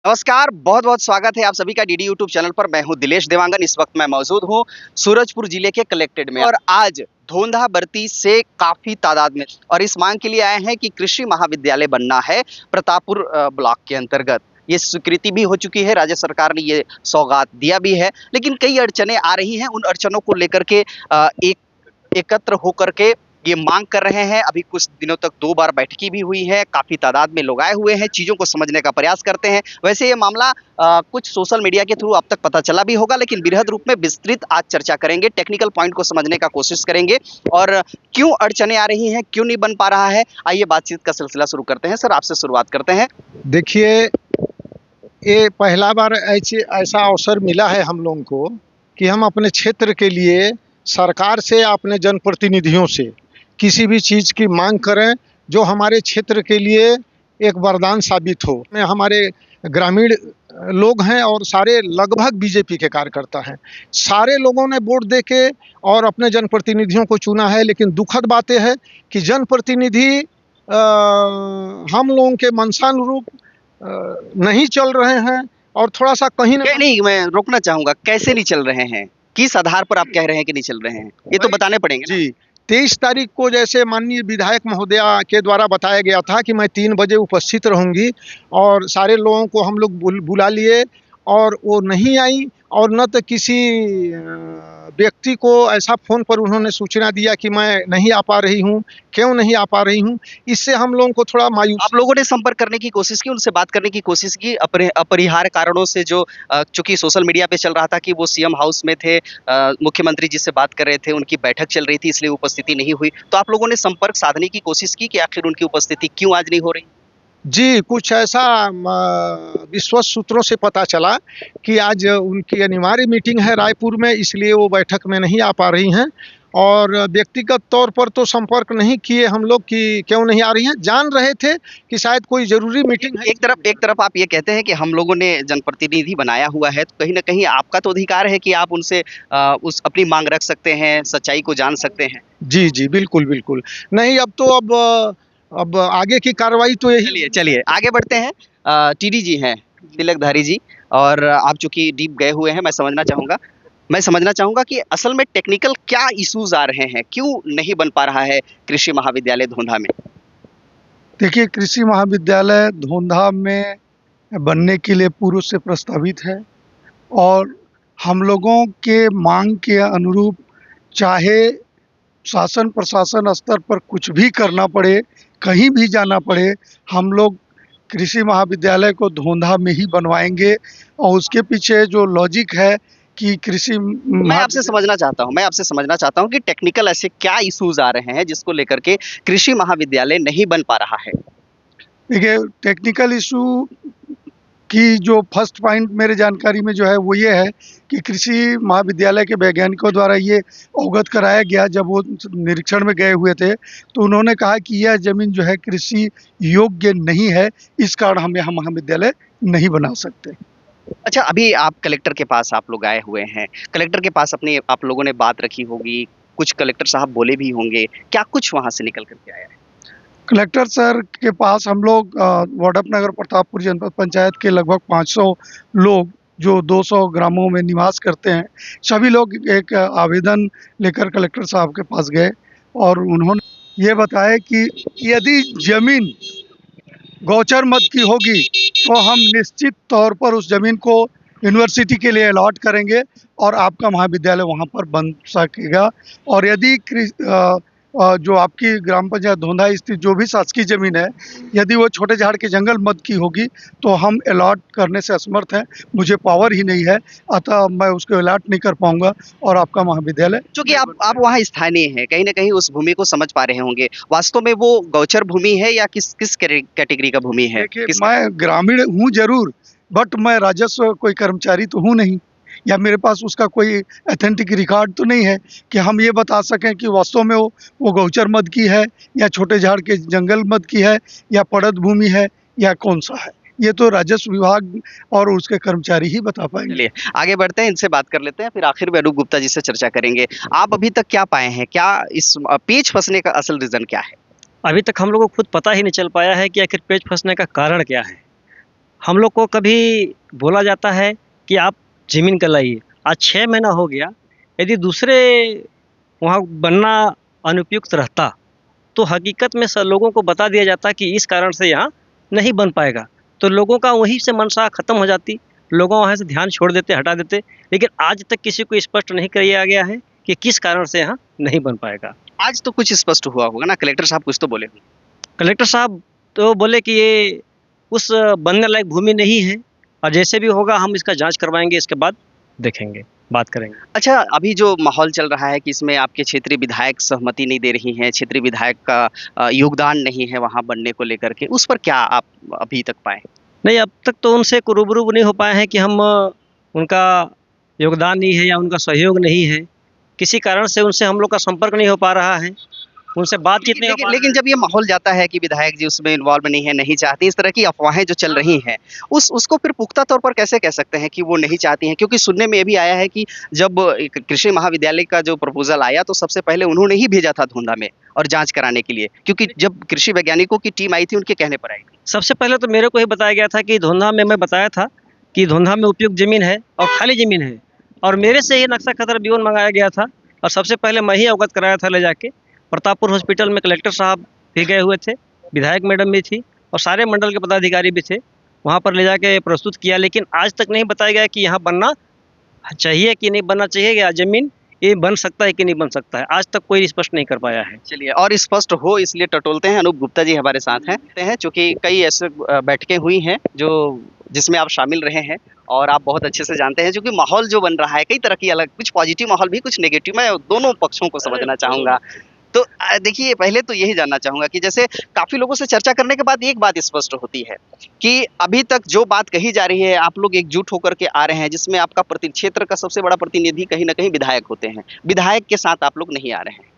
नमस्कार, बहुत-बहुत स्वागत है आप सभी का डीडी यूट्यूब चैनल पर। मैं हूं दिलेश देवांगन। इस वक्त मैं मौजूद हूं सूरजपुर जिले के कलेक्टेड में और आज धोंधा भर्ती से काफ़ी तादाद में और इस मांग के लिए आए हैं कि कृषि महाविद्यालय बनना है प्रतापपुर ब्लॉक के अंतर्गत। ये स्वीकृति भी हो चुकी है, राज्य सरकार ने ये सौगात दिया भी है, लेकिन कई अड़चनें आ रही हैं। उन अड़चनों को लेकर के एकत्र होकर के ये मांग कर रहे हैं। अभी कुछ दिनों तक 2 बार बैठकी भी हुई है, काफ़ी तादाद में लोग आए हुए हैं, चीज़ों को समझने का प्रयास करते हैं। वैसे ये मामला कुछ सोशल मीडिया के थ्रू अब तक पता चला भी होगा, लेकिन बृहद रूप में विस्तृत आज चर्चा करेंगे, टेक्निकल पॉइंट को समझने का कोशिश करेंगे और क्यों अड़चनें आ रही हैं, क्यों नहीं बन पा रहा है। आइए बातचीत का सिलसिला शुरू करते हैं। सर, आपसे शुरुआत करते हैं। देखिए, ये पहला बार ऐसा अवसर मिला है हम लोगों को कि हम अपने क्षेत्र के लिए सरकार से, अपने जनप्रतिनिधियों से किसी भी चीज़ की मांग करें जो हमारे क्षेत्र के लिए एक वरदान साबित हो। में हमारे ग्रामीण लोग हैं और सारे लगभग बीजेपी के कार्यकर्ता हैं। सारे लोगों ने वोट दे के और अपने जनप्रतिनिधियों को चुना है, लेकिन दुखद बात यह है कि जनप्रतिनिधि हम लोगों के मंशानुरूप नहीं चल रहे हैं और थोड़ा सा कहीं नहीं, मैं रोकना चाहूंगा, कैसे नहीं चल रहे हैं, किस आधार पर आप कह रहे हैं कि नहीं चल रहे हैं, ये तो बताने पड़ेंगे जी। 23 तारीख को जैसे माननीय विधायक महोदया के द्वारा बताया गया था कि मैं 3 बजे उपस्थित रहूंगी और सारे लोगों को हम लोग बुला लिए और वो नहीं आई और न तो किसी व्यक्ति को ऐसा फ़ोन पर उन्होंने सूचना दिया कि मैं नहीं आ पा रही हूँ, क्यों नहीं आ पा रही हूँ। इससे हम लोगों को थोड़ा मायूस। आप लोगों ने संपर्क करने की कोशिश की, उनसे बात करने की कोशिश की, अपरिहार्य कारणों से जो चूंकि सोशल मीडिया पे चल रहा था कि वो सीएम हाउस में थे, मुख्यमंत्री जी से बात कर रहे थे, उनकी बैठक चल रही थी, इसलिए उपस्थिति नहीं हुई। तो आप लोगों ने संपर्क साधने की कोशिश की कि आखिर उनकी उपस्थिति क्यों आज नहीं हो रही? जी, कुछ ऐसा विश्वस्त सूत्रों से पता चला कि आज उनकी अनिवार्य मीटिंग है रायपुर में, इसलिए वो बैठक में नहीं आ पा रही हैं और व्यक्तिगत तौर पर तो संपर्क नहीं किए हम लोग कि क्यों नहीं आ रही हैं। जान रहे थे कि शायद कोई ज़रूरी मीटिंग है। एक तरफ आप ये कहते हैं कि हम लोगों ने जनप्रतिनिधि बनाया हुआ है, तो कहीं न कहीं आपका तो अधिकार है कि आप उनसे उस अपनी माँग रख सकते हैं, सच्चाई को जान सकते हैं। जी, जी, बिल्कुल, बिल्कुल। नहीं, अब तो अब आगे की कार्रवाई तो यही। चलिए आगे बढ़ते हैं। टीडी जी हैं, तिलकधारी जी, और आप चूँकि डीप गए हुए हैं, मैं समझना चाहूँगा कि असल में टेक्निकल क्या इश्यूज़ आ रहे हैं? क्यों नहीं बन पा रहा है कृषि महाविद्यालय धोंधा में? देखिए, कृषि महाविद्यालय धोंधा में बनने के लिए पूर्व से प्रस्तावित है और हम लोगों के मांग के अनुरूप चाहे शासन प्रशासन स्तर पर कुछ भी करना पड़े, कहीं भी जाना पड़े, हम लोग कृषि महाविद्यालय को धोंधा में ही बनवाएंगे और उसके पीछे जो लॉजिक है कि कृषि मैं आपसे समझना चाहता हूँ कि टेक्निकल ऐसे क्या इश्यूज़ आ रहे हैं जिसको लेकर के कृषि महाविद्यालय नहीं बन पा रहा है? देखिए, टेक्निकल इशू की जो फर्स्ट पॉइंट मेरे जानकारी में जो है वो ये है कि कृषि महाविद्यालय के वैज्ञानिकों द्वारा ये अवगत कराया गया जब वो निरीक्षण में गए हुए थे, तो उन्होंने कहा कि यह ज़मीन जो है कृषि योग्य नहीं है, इस कारण हम यहाँ महाविद्यालय नहीं बना सकते। अच्छा, अभी आप कलेक्टर के पास आप लोग आए हुए हैं, कलेक्टर के पास अपनी आप लोगों ने बात रखी होगी, कुछ कलेक्टर साहब बोले भी होंगे, क्या कुछ वहाँ से निकल कर के आया है? कलेक्टर सर के पास हम लोग वाड्डफनगर प्रतापपुर जनपद पंचायत के लगभग 500 लोग जो 200 ग्रामों में निवास करते हैं, सभी लोग एक आवेदन लेकर कलेक्टर साहब के पास गए और उन्होंने ये बताया कि यदि ज़मीन गौचर मद की होगी तो हम निश्चित तौर पर उस ज़मीन को यूनिवर्सिटी के लिए अलॉट करेंगे और आपका महाविद्यालय वहाँ पर बन सकेगा। और यदि जो आपकी ग्राम पंचायत धोंधा स्थित जो भी शासकीय ज़मीन है, यदि वो छोटे झाड़ के जंगल मद की होगी तो हम अलॉट करने से असमर्थ हैं, मुझे पावर ही नहीं है, अतः मैं उसको अलॉट नहीं कर पाऊँगा और आपका महाविद्यालय। चूँकि आप वहाँ स्थानीय हैं, कहीं न कहीं उस भूमि को समझ पा रहे होंगे। वास्तव में वो गौचर भूमि है या किस कैटेगरी का भूमि है? देखिए, मैं ग्रामीण हूँ ज़रूर, बट मैं राजस्व कोई कर्मचारी तो हूँ नहीं, या मेरे पास उसका कोई ऑथेंटिक रिकॉर्ड तो नहीं है कि हम ये बता सकें कि वास्तव में वो गौचर मद की है या छोटे झाड़ के जंगल मद की है या पड़त भूमि है या कौन सा है। ये तो राजस्व विभाग और उसके कर्मचारी ही बता पाएंगे। चलिए आगे बढ़ते हैं, इनसे बात कर लेते हैं, फिर आखिर में अनूप गुप्ता जी से चर्चा करेंगे। आप अभी तक क्या पाए हैं? क्या इस पेच फँसने का असल रीज़न क्या है? अभी तक हम लोगों को खुद पता ही नहीं चल पाया है कि आखिर पेच फँसने का कारण क्या है। हम लोग को कभी बोला जाता है कि आप ज़मीन कर लाइए, आज 6 महीना हो गया। यदि दूसरे वहाँ बनना अनुपयुक्त रहता तो हकीकत में लोगों को बता दिया जाता कि इस कारण से यहाँ नहीं बन पाएगा, तो लोगों का वहीं से मंशा खत्म हो जाती, लोग वहाँ से ध्यान छोड़ देते, हटा देते। लेकिन आज तक किसी को स्पष्ट नहीं किया गया है कि किस कारण से यहाँ नहीं बन पाएगा। आज तो कुछ स्पष्ट हुआ होगा ना, कलेक्टर साहब कुछ तो बोले होंगे। कलेक्टर साहब तो बोले कि ये उस बनने लायक भूमि नहीं है, और जैसे भी होगा हम इसका जांच करवाएंगे, इसके बाद देखेंगे, बात करेंगे। अच्छा, अभी जो माहौल चल रहा है कि इसमें आपके क्षेत्रीय विधायक सहमति नहीं दे रही हैं, क्षेत्रीय विधायक का योगदान नहीं है वहाँ बनने को लेकर के, उस पर क्या आप अभी तक पाए? नहीं, अब तक तो उनसे रूबरू नहीं हो पाए हैं कि हम उनका योगदान नहीं है या उनका सहयोग नहीं है, किसी कारण से उनसे हम लोग का संपर्क नहीं हो पा रहा है, उनसे बातचीत नहीं हो पा लेकिन जब ये माहौल जाता है कि विधायक जी उसमें इन्वॉल्व नहीं है, नहीं चाहती, इस तरह की अफवाहें जो चल रही हैं, उसको फिर पुख्ता तौर पर कैसे कह सकते हैं कि वो नहीं चाहती हैं? क्योंकि सुनने में ये भी आया है कि जब एक कृषि महाविद्यालय का जो प्रपोजल आया तो सबसे पहले उन्होंने ही भेजा था धुंधा में और जांच कराने के लिए, क्योंकि जब कृषि वैज्ञानिकों की टीम आई थी उनके कहने पर आई थी। सबसे पहले तो मेरे को ही बताया गया था कि धोंधा में, मैं बताया था कि धोंधा में उपयुक्त ज़मीन है और खाली ज़मीन है, और मेरे से ये नक्शा खतर विवरण मंगाया गया था, और सबसे पहले मैं ही अवगत कराया था ले जाके। प्रतापपुर हॉस्पिटल में कलेक्टर साहब भी गए हुए थे, विधायक मैडम भी थी, और सारे मंडल के पदाधिकारी भी थे, वहाँ पर ले जाके प्रस्तुत किया। लेकिन आज तक नहीं बताया गया कि यहाँ बनना चाहिए कि नहीं बनना चाहिए, या ज़मीन ये बन सकता है कि नहीं बन सकता है, आज तक कोई स्पष्ट नहीं कर पाया है। चलिए, और स्पष्ट हो इसलिए टटोलते हैं, अनूप गुप्ता जी हमारे साथ हैं चूंकि कई ऐसे बैठकें हुई हैं जो जिसमें आप शामिल रहे हैं और आप बहुत अच्छे से जानते हैं, क्योंकि माहौल जो बन रहा है कई तरह की अलग, कुछ पॉजिटिव माहौल भी, कुछ नेगेटिव, मैं दोनों पक्षों को समझना चाहूंगा। तो देखिए, पहले तो यही जानना चाहूंगा कि जैसे काफी लोगों से चर्चा करने के बाद एक बात स्पष्ट होती है कि अभी तक जो बात कही जा रही है, आप लोग एकजुट होकर के आ रहे हैं, जिसमें आपका क्षेत्र का सबसे बड़ा प्रतिनिधि कहीं ना कहीं विधायक होते हैं, विधायक के साथ आप लोग नहीं आ रहे हैं।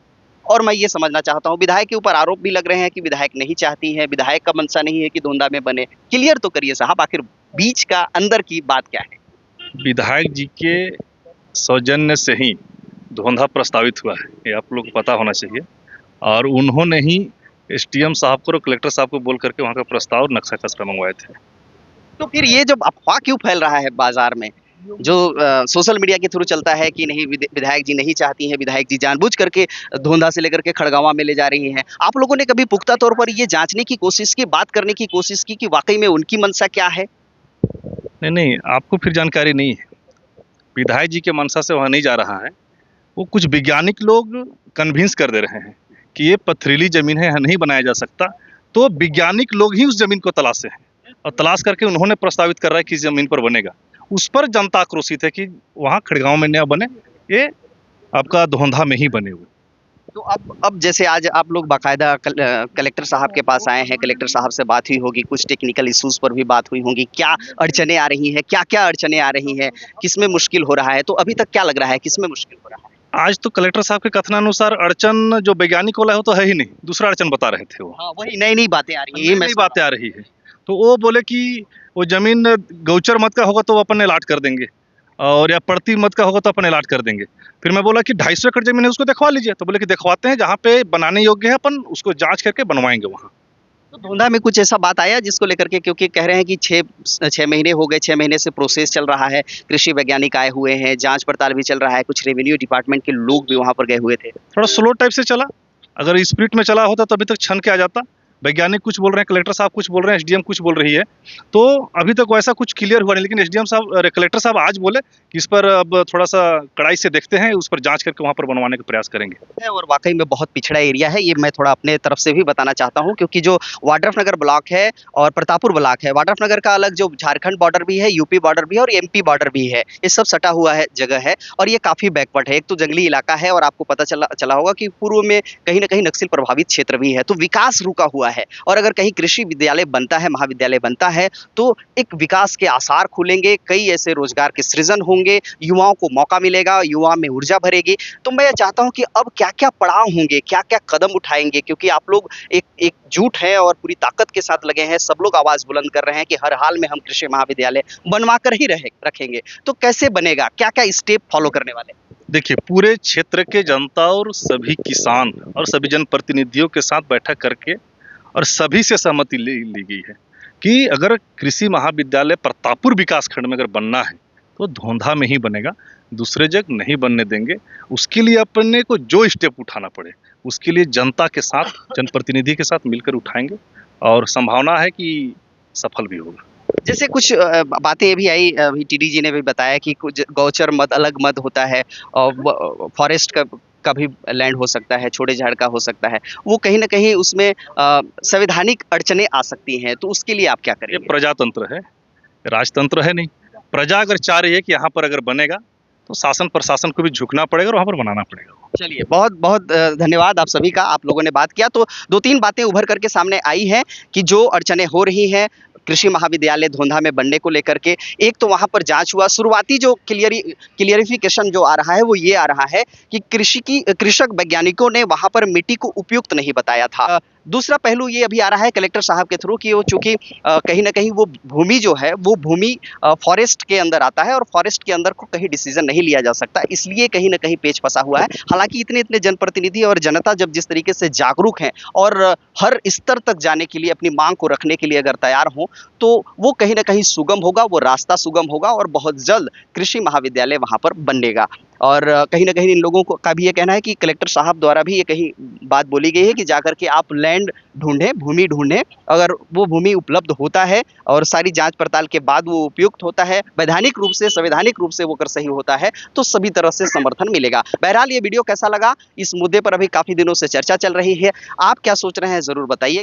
और मैं ये समझना चाहता हूँ, विधायक के ऊपर आरोप भी लग रहे हैं कि विधायक नहीं चाहती है, विधायक का मंशा नहीं है कि धुंधा में बने। क्लियर तो करिए साहब, आखिर बीच का अंदर की बात क्या है? विधायक जी के सौजन्य से ही धोंधा प्रस्तावित हुआ है, ये आप लोग को पता होना चाहिए, और उन्होंने ही एसडीएम साहब को और कलेक्टर साहब को बोल करके वहाँ का प्रस्ताव नक्शा खसरा मंगवाए थे। तो फिर ये जो अफवाह क्यों फैल रहा है बाजार में, जो सोशल मीडिया के थ्रू चलता है कि नहीं विधायक जी नहीं चाहती हैं, विधायक जी जानबूझ करके धोंधा से लेकर के खड़गावा में ले जा रही हैं, आप लोगों ने कभी पुख्ता तौर पर ये जांचने की कोशिश की, बात करने की कोशिश की कि वाकई में उनकी मंशा क्या है? नहीं, आपको फिर जानकारी नहीं है, विधायक जी के मंशा से वहाँ नहीं जा रहा है, वो कुछ वैज्ञानिक लोग कन्विंस कर दे रहे हैं कि ये पथरीली जमीन है, यहाँ नहीं बनाया जा सकता, तो वैज्ञानिक लोग ही उस जमीन को तलाशे हैं और तलाश करके उन्होंने प्रस्तावित कर रहा है कि इस जमीन पर बनेगा। उस पर जनता आक्रोशित है कि वहाँ खड़गांव में न बने, ये आपका धोंधा में ही बने हुए। तो अब जैसे आज आप लोग बाकायदा कलेक्टर साहब के पास आए हैं, कलेक्टर साहब से बात हुई होगी, कुछ टेक्निकल इश्यूज पर भी बात हुई होगी, क्या अड़चने आ रही हैं, क्या क्या अड़चने आ रही हैं, किसमें मुश्किल हो रहा है? तो अभी तक क्या लग रहा है किसमें मुश्किल हो रहा है? आज तो कलेक्टर साहब के कथनानुसार अड़चन जो वैज्ञानिक वाला हो तो है ही नहीं, दूसरा अड़चन बता रहे थे वो। हाँ, वही नई नई बातें आ रही हैं, नई बातें आ रही है। तो वो बोले कि वो जमीन गौचर मत का होगा तो वो अपन अलाट कर देंगे, और या पड़ती मत का होगा तो अपन अलाट कर देंगे। फिर मैं बोला कि 250 एकड़ जमीन है, उसको दिखवा लीजिए। तो बोले कि दिखवाते हैं, जहाँ पे बनाने योग्य है अपन उसको जांच करके बनवाएंगे वहाँ। तो धोंधा में कुछ ऐसा बात आया जिसको लेकर के, क्योंकि कह रहे हैं कि छः महीने हो गए, 6 महीने से प्रोसेस चल रहा है, कृषि वैज्ञानिक आए हुए हैं, जांच पड़ताल भी चल रहा है, कुछ रेवेन्यू डिपार्टमेंट के लोग भी वहाँ पर गए हुए थे। थोड़ा स्लो टाइप से चला, अगर स्पीड में चला होता तो अभी तक छन के आ जाता। वैज्ञानिक कुछ बोल रहे हैं, कलेक्टर साहब कुछ बोल रहे हैं, एसडीएम कुछ बोल रही है, तो अभी तक वैसा कुछ क्लियर हुआ नहीं। लेकिन एसडीएम साहब, कलेक्टर साहब आज बोले कि इस पर अब थोड़ा सा कड़ाई से देखते हैं, उस पर जांच करके वहाँ पर बनवाने का प्रयास करेंगे। और वाकई में बहुत पिछड़ा एरिया है, ये मैं थोड़ा अपने तरफ से भी बताना चाहता हूँ, क्योंकि जो वाड्रफनगर ब्लॉक है और प्रतापपुर ब्लॉक है, वाड्रफनगर का अलग जो झारखंड बॉर्डर भी है, यूपी बॉर्डर भी है और एमपी बॉर्डर भी है, ये सब सटा हुआ है जगह है, और ये काफ़ी बैकवर्ड है। एक तो जंगली इलाका है, और आपको पता चला होगा कि पूर्व में कहीं ना कहीं नक्सल प्रभावित क्षेत्र भी है, तो विकास रुका हुआ है। और अगर कहीं कृषि विद्यालय बनता है, महाविद्यालय बनता है, तो एक विकास के आसार खुलेंगे, कई ऐसे रोजगार के सृजन होंगे, युवाओं को मौका मिलेगा, युवा में ऊर्जा भरेगी। तो मैं चाहता हूं कि अब क्या क्या पड़ाव होंगे, क्या क्या कदम उठाएंगे, क्योंकि आप लोग एकजुट हैं और पूरी ताकत के साथ लगे हैं, सब लोग आवाज बुलंद कर रहे हैं कि हर हाल में हम कृषि महाविद्यालय बनवा कर ही रखेंगे। तो कैसे बनेगा, क्या क्या स्टेप फॉलो करने वाले? देखिए, पूरे क्षेत्र के जनता और सभी किसान और सभी जनप्रतिनिधियों के साथ बैठक करके और सभी से सहमति ली गई है कि अगर कृषि महाविद्यालय प्रतापपुर विकासखंड में अगर बनना है तो धोंधा में ही बनेगा, दूसरे जगह नहीं बनने देंगे। उसके लिए अपने को जो स्टेप उठाना पड़े उसके लिए जनता के साथ, जनप्रतिनिधि के साथ मिलकर उठाएंगे और संभावना है कि सफल भी होगा। जैसे कुछ बातें ये भी आई, अभी टीडी जी ने भी बताया कि कुछ गौचर मद अलग मद होता है और फॉरेस्ट का भी लैंड हो सकता है, छोटे झाड़ का हो सकता है, वो कहीं ना कहीं उसमें संवैधानिक अड़चने आ सकती हैं, तो उसके लिए आप क्या ये करेंगे? प्रजातंत्र है, राजतंत्र है नहीं। प्रजा अगर चाह रही है कि यहाँ पर अगर बनेगा तो शासन प्रशासन को भी झुकना पड़ेगा और वहाँ पर बनाना पड़ेगा। चलिए, बहुत बहुत धन्यवाद आप सभी का, आप लोगों ने बात किया। तो 2-3 बातें उभर करके सामने आई हैं कि जो अड़चनें हो रही हैं कृषि महाविद्यालय धोंधा में बनने को लेकर के। एक तो वहां पर जांच हुआ, शुरुआती जो क्लियरिफिकेशन जो आ रहा है वो ये आ रहा है कि कृषक वैज्ञानिकों ने वहां पर मिट्टी को उपयुक्त नहीं बताया था। दूसरा पहलू ये अभी आ रहा है कलेक्टर साहब के थ्रू कि वो चूंकि कहीं ना कहीं वो भूमि जो है वो भूमि फॉरेस्ट के अंदर आता है और फॉरेस्ट के अंदर को कहीं डिसीजन नहीं लिया जा सकता, इसलिए कहीं ना कहीं पेच फंसा हुआ है। हालांकि इतने जनप्रतिनिधि और जनता जब जिस तरीके से जागरूक हैं और हर स्तर तक जाने के लिए अपनी मांग को रखने के लिए अगर तैयार हों तो वो कहीं ना कहीं सुगम होगा, वो रास्ता सुगम होगा और बहुत जल्द कृषि महाविद्यालय वहां पर बनेगा। और कहीं ना कहीं इन लोगों को का भी ये कहना है कि कलेक्टर साहब द्वारा भी ये कहीं बात बोली गई है कि जाकर के आप लैंड ढूंढें, भूमि ढूंढें, अगर वो भूमि उपलब्ध होता है और सारी जांच पड़ताल के बाद वो उपयुक्त होता है, वैधानिक रूप से, संवैधानिक रूप से वो कर सही होता है, तो सभी तरह से समर्थन मिलेगा। बहरहाल ये वीडियो कैसा लगा, इस मुद्दे पर अभी काफी दिनों से चर्चा चल रही है, आप क्या सोच रहे हैं जरूर बताइए।